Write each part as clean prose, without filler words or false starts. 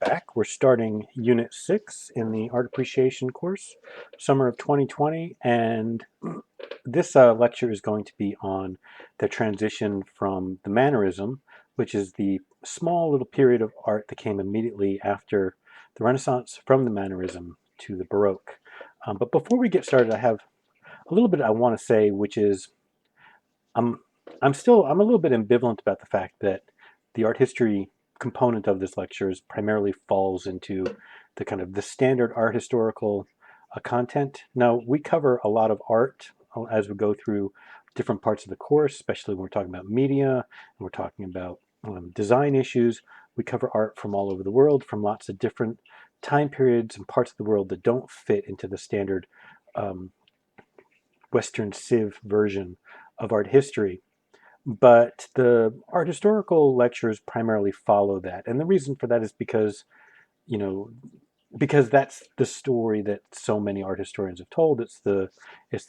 back. We're starting Unit 6 in the Art Appreciation course, summer of 2020, and this lecture is going to be on the transition from the Mannerism, which is the small little period of art that came immediately after the Renaissance, from the Mannerism to the Baroque. But before we get started, I have a little bit I want to say, which is I'm I'm a little bit ambivalent about the fact that the art history component of this lecture is primarily falls into the kind of the standard art historical content. Now, we cover a lot of art as we go through different parts of the course, especially when we're talking about media and we're talking about design issues. We cover art from all over the world, from lots of different time periods and parts of the world that don't fit into the standard um, Western Civ version of art history. But the art historical lectures primarily follow that. And the reason for that is because, you know, because that's the story that so many art historians have told. It's the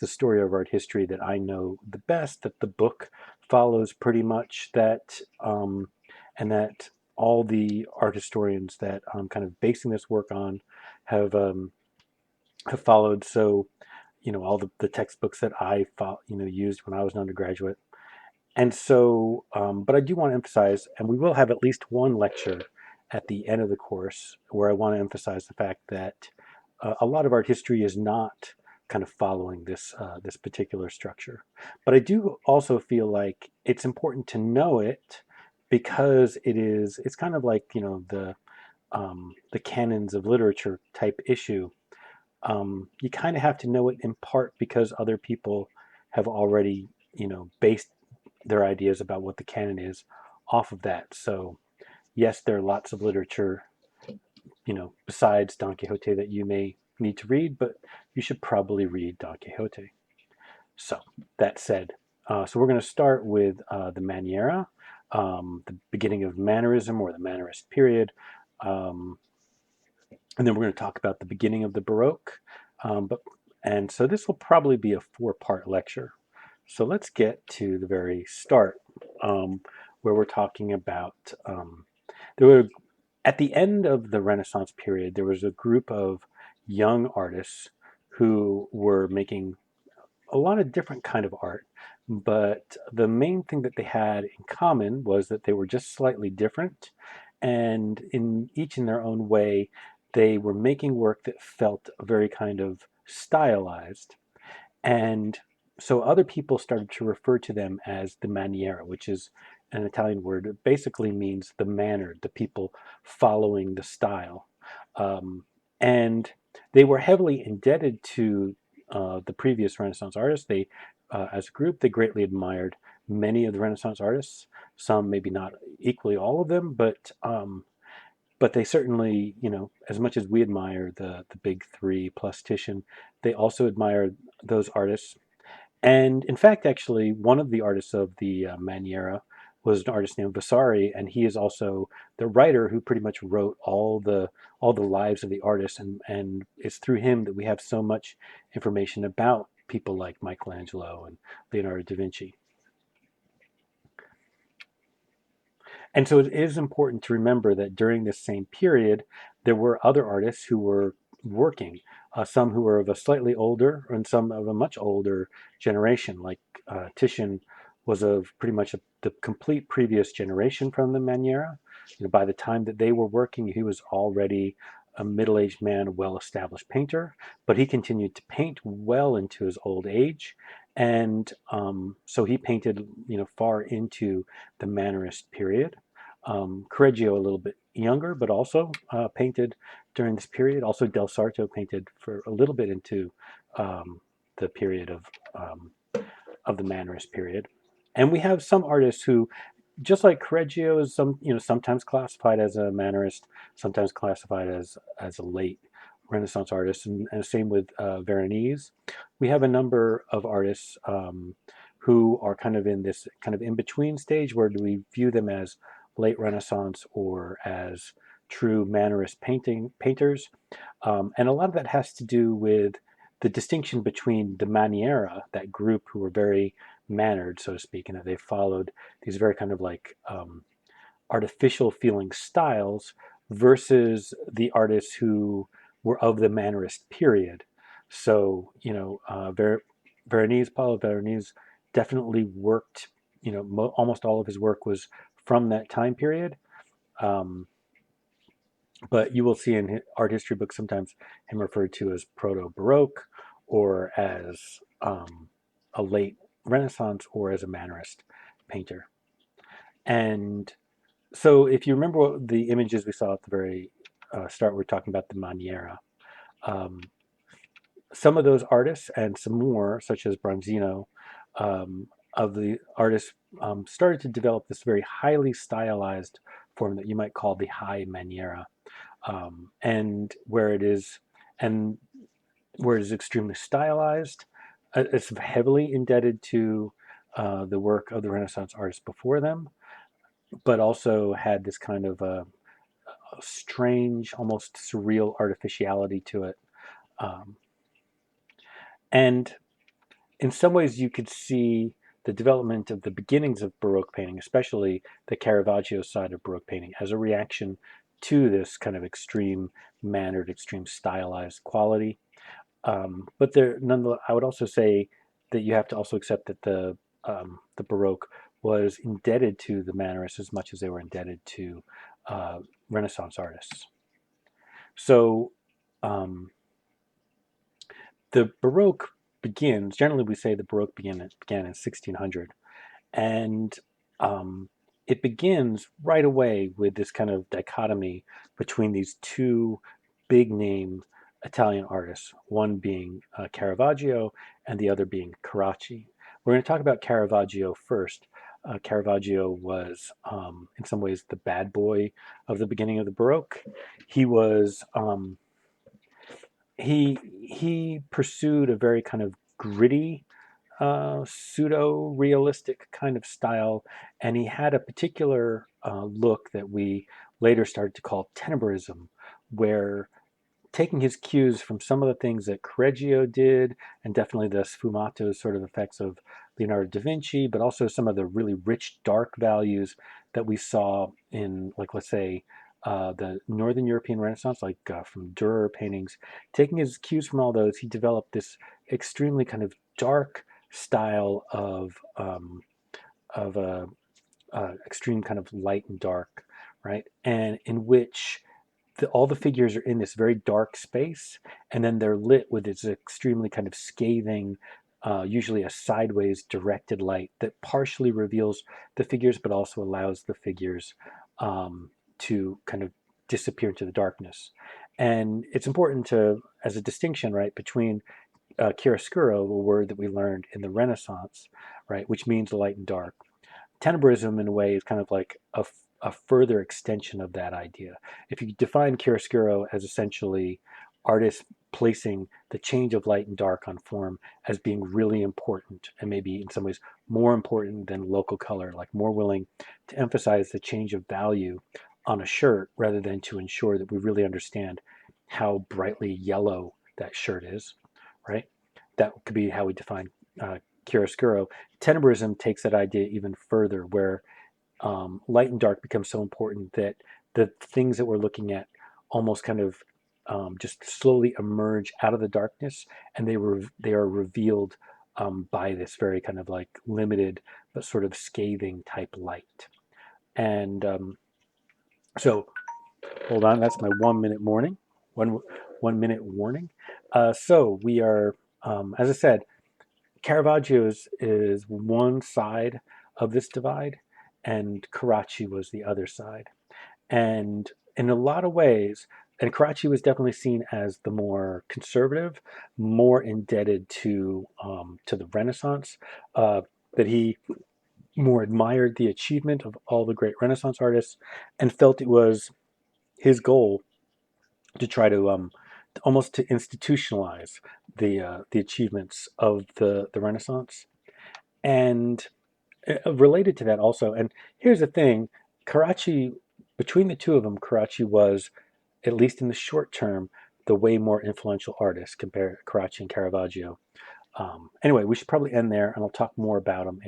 story of art history that I know the best, that the book follows pretty much, that and that all the art historians that I'm kind of basing this work on have followed. So, all the textbooks that I used when I was an undergraduate. And so, but I do want to emphasize, and we will have at least one lecture at the end of the course where I want to emphasize the fact that a lot of art history is not kind of following this particular structure. But I do also feel like it's important to know it because it's kind of like the canons of literature type issue. You kind of have to know it in part because other people have already based their ideas about what the canon is off of that. So yes, there are lots of literature, besides Don Quixote that you may need to read, but you should probably read Don Quixote. So that said, so we're going to start with the Maniera, the beginning of Mannerism or the Mannerist period. And then we're going to talk about the beginning of the Baroque. And so this will probably be a 4-part lecture. So let's get to the very start, where we're talking about there were at the end of the Renaissance period, there was a group of young artists who were making a lot of different kind of art, but the main thing that they had in common was that they were just slightly different, and in their own way, they were making work that felt very kind of stylized. And so other people started to refer to them as the Maniera, which is an Italian word. It basically means the manner, the people following the style. And they were heavily indebted to the previous Renaissance artists. They, as a group, they greatly admired many of the Renaissance artists. Some, maybe not equally all of them, but they certainly, as much as we admire the big three plus Titian, they also admire those artists. And in fact, actually, one of the artists of the Maniera was an artist named Vasari, and he is also the writer who pretty much wrote all the lives of the artists, and it's through him that we have so much information about people like Michelangelo and Leonardo da Vinci. And so it is important to remember that during this same period, there were other artists who were working, some who were of a slightly older and some of a much older generation, like Titian was of pretty much the complete previous generation from the Maniera. By the time that they were working, he was already a middle-aged man, a well-established painter, but he continued to paint well into his old age. And so he painted, far into the Mannerist period. Correggio a little bit younger, but also painted during this period. Also, Del Sarto painted for a little bit into the period of the Mannerist period. And we have some artists who, just like Correggio is sometimes classified as a Mannerist, sometimes classified as a late Renaissance artist, and same with Veronese. We have a number of artists who are kind of in this kind of in-between stage where do we view them as late Renaissance or as true Mannerist painters. And a lot of that has to do with the distinction between the Maniera, that group who were very mannered, so to speak, and that they followed these very kind of like artificial feeling styles, versus the artists who were of the Mannerist period. So, Paulo Veronese definitely worked, almost all of his work was from that time period. Um, but you will see in art history books sometimes him referred to as Proto Baroque or as a late Renaissance or as a Mannerist painter. And so if you remember the images we saw at the very start, we're talking about the Maniera. Um, some of those artists and some more, such as Bronzino, of the artists started to develop this very highly stylized form that you might call the high Maniera, and and where it is extremely stylized. It's heavily indebted to the work of the Renaissance artists before them, but also had this kind of a strange, almost surreal artificiality to it. Um, and in some ways, you could see the development of the beginnings of Baroque painting, especially the Caravaggio side of Baroque painting, as a reaction to this kind of extreme mannered, extreme stylized quality. But nonetheless, I would also say that you have to also accept that the Baroque was indebted to the Mannerists as much as they were indebted to uh, Renaissance artists. So um, the Baroque begins. Generally, we say the Baroque began in 1600, and um, it begins right away with this kind of dichotomy between these two big name Italian artists, one being Caravaggio and the other being Carracci. We're going to talk about Caravaggio first. Caravaggio was, in some ways, the bad boy of the beginning of the Baroque. He was he pursued a very kind of gritty pseudo realistic kind of style, and he had a particular look that we later started to call tenebrism, where taking his cues from some of the things that Correggio did, and definitely the sfumato sort of effects of Leonardo da Vinci, but also some of the really rich dark values that we saw in, like, let's say, the Northern European Renaissance, like from Dürer paintings. Taking his cues from all those, he developed this extremely kind of dark style of extreme kind of light and dark, right? And in which all the figures are in this very dark space, and then they're lit with this extremely kind of scathing, usually a sideways directed light that partially reveals the figures, but also allows the figures to kind of disappear into the darkness. And it's important to, as a distinction, right, between chiaroscuro, a word that we learned in the Renaissance, right, which means light and dark. Tenebrism, in a way, is kind of like a further extension of that idea. If you define chiaroscuro as essentially artists placing the change of light and dark on form as being really important, and maybe in some ways more important than local color, like more willing to emphasize the change of value on a shirt rather than to ensure that we really understand how brightly yellow that shirt is, right? That could be how we define chiaroscuro. Tenebrism takes that idea even further, where light and dark become so important that the things that we're looking at almost kind of just slowly emerge out of the darkness, and they are revealed by this very kind of like limited but sort of scathing type light. And so, hold on, that's my 1 minute warning. 1 minute warning. So we are, as I said, Caravaggio is one side of this divide, and Carracci was the other side. And in a lot of ways, and Carracci was definitely seen as the more conservative, more indebted to the Renaissance, that he more admired the achievement of all the great Renaissance artists, and felt it was his goal to try to almost to institutionalize the achievements of the Renaissance. And related to that also, and here's the thing, Karachi, between the two of them, Karachi was, at least in the short term, the way more influential artist compared to Karachi and Caravaggio. Anyway, we should probably end there, and I'll talk more about them in a